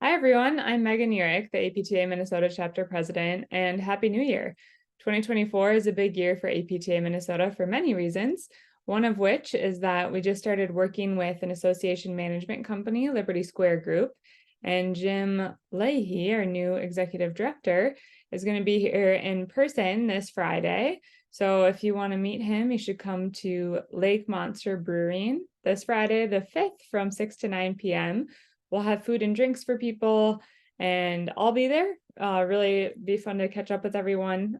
Hi, everyone. I'm Megan Urich, the APTA Minnesota chapter president, and Happy New Year. 2024 is a big year for APTA Minnesota for many reasons, one of which is that we just started working with an association management company, Liberty Square Group, and Jim Leahy, our new executive director, is going to be here in person this Friday. So if you want to meet him, you should come to Lake Monster Brewing this Friday, the 5th from 6 to 9 p.m. We'll have food and drinks for people, and I'll be there. Really be fun to catch up with everyone.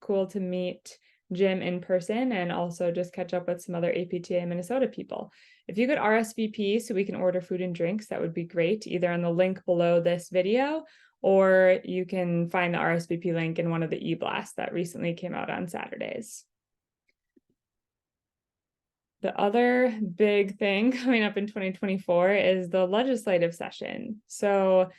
Cool to meet Jim in person and also just catch up with some other APTA Minnesota people. If you could RSVP so we can order food and drinks, that would be great, either on the link below this video, or you can find the RSVP link in one of the e-blasts that recently came out on Saturdays. The other big thing coming up in 2024 is the legislative session. So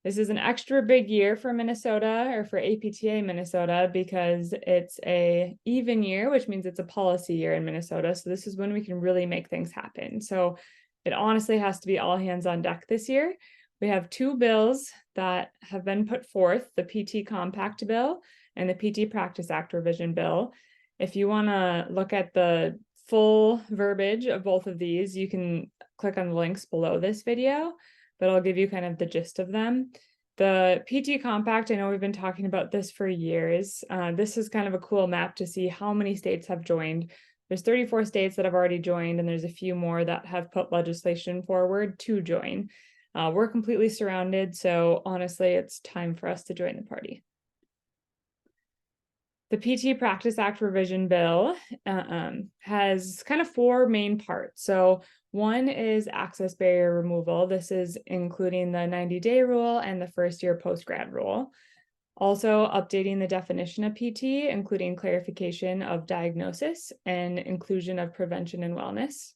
this is an extra big year for Minnesota, or for APTA Minnesota, because it's an even year, which means it's a policy year in Minnesota. So this is when we can really make things happen. So it honestly has to be all hands on deck this year. We have two bills that have been put forth, the PT Compact Bill and the PT Practice Act Revision Bill. If you want to look at the full verbiage of both of these, you can click on the links below this video, but I'll give you kind of the gist of them. The PT Compact, I know we've been talking about this for years. This is kind of a cool map to see how many states have joined. There's 34 states that have already joined, and there's a few more that have put legislation forward to join. We're completely surrounded, so honestly, it's time for us to join the party. The PT Practice Act Revision Bill has kind of four main parts. So one is access barrier removal. This is including the 90-day rule and the first-year post-grad rule. Also updating the definition of PT, including clarification of diagnosis and inclusion of prevention and wellness.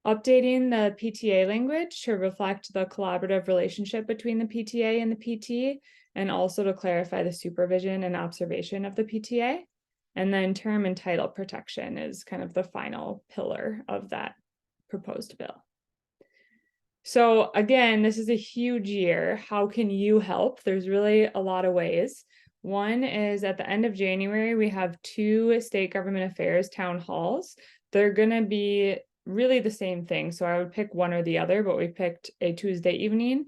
Updating the PTA language to reflect the collaborative relationship between the PTA and the PT, and also to clarify the supervision and observation of the PTA. And then term and title protection is kind of the final pillar of that proposed bill. So again, this is a huge year. How can you help? There's really a lot of ways. One is at the end of January, we have two state government affairs town halls. They're going to be really the same thing. So I would pick one or the other, but we picked a Tuesday evening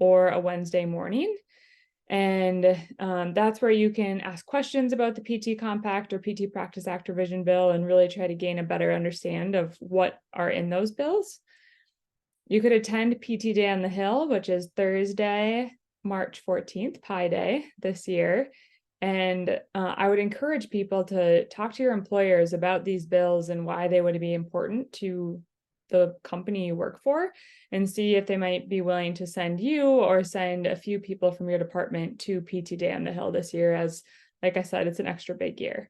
or a Wednesday morning. And that's where you can ask questions about the PT Compact or PT Practice Act Revision Bill and really try to gain a better understanding of what are in those bills. You could attend PT Day on the Hill, which is Thursday, March 14th, Pi Day this year. And I would encourage people to talk to your employers about these bills and why they would be important to the company you work for, and see if they might be willing to send you or send a few people from your department to PT Day on the Hill this year, as, like I said, it's an extra big year.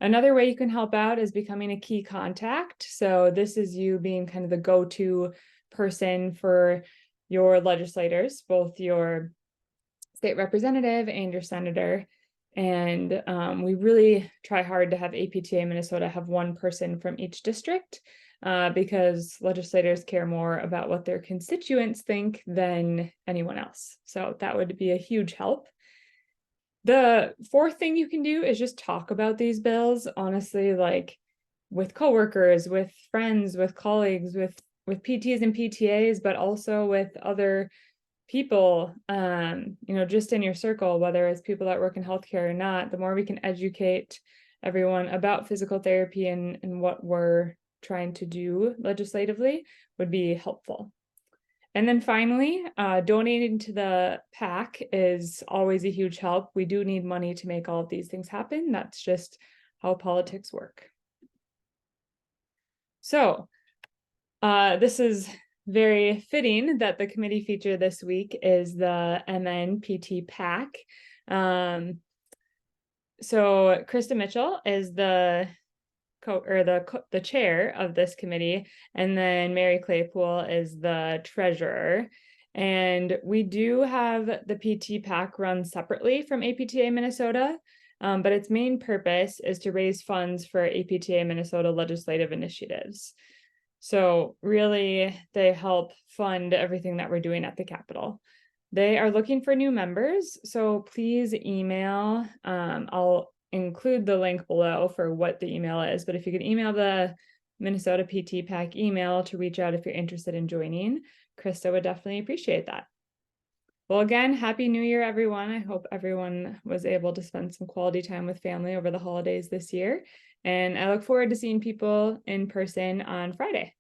Another way you can help out is becoming a key contact. So this is you being kind of the go-to person for your legislators, both your state representative and your senator. And we really try hard to have APTA Minnesota have one person from each district, because legislators care more about what their constituents think than anyone else. So that would be a huge help. The fourth thing you can do is just talk about these bills, honestly, like with coworkers, with friends, with colleagues, with PTs and PTAs, but also with other people, just in your circle, whether it's people that work in healthcare or not. The more we can educate everyone about physical therapy and what we're trying to do legislatively would be helpful. And then finally, donating to the PAC is always a huge help. We do need money to make all of these things happen. That's just how politics work. So this is very fitting that the committee feature this week is the MNPT PAC. So Krista Mitchell is the chair of this committee, and then Mary Claypool is the treasurer. And we do have the PT PAC run separately from APTA Minnesota, but its main purpose is to raise funds for APTA Minnesota legislative initiatives. So really, they help fund everything that we're doing at the Capitol. They are looking for new members, so please email. I'll include the link below for what the email is, but if you could email the Minnesota PT PAC email to reach out if you're interested in joining, Krista would definitely appreciate that. Well, again, Happy New Year, everyone. I hope everyone was able to spend some quality time with family over the holidays this year. And I look forward to seeing people in person on Friday.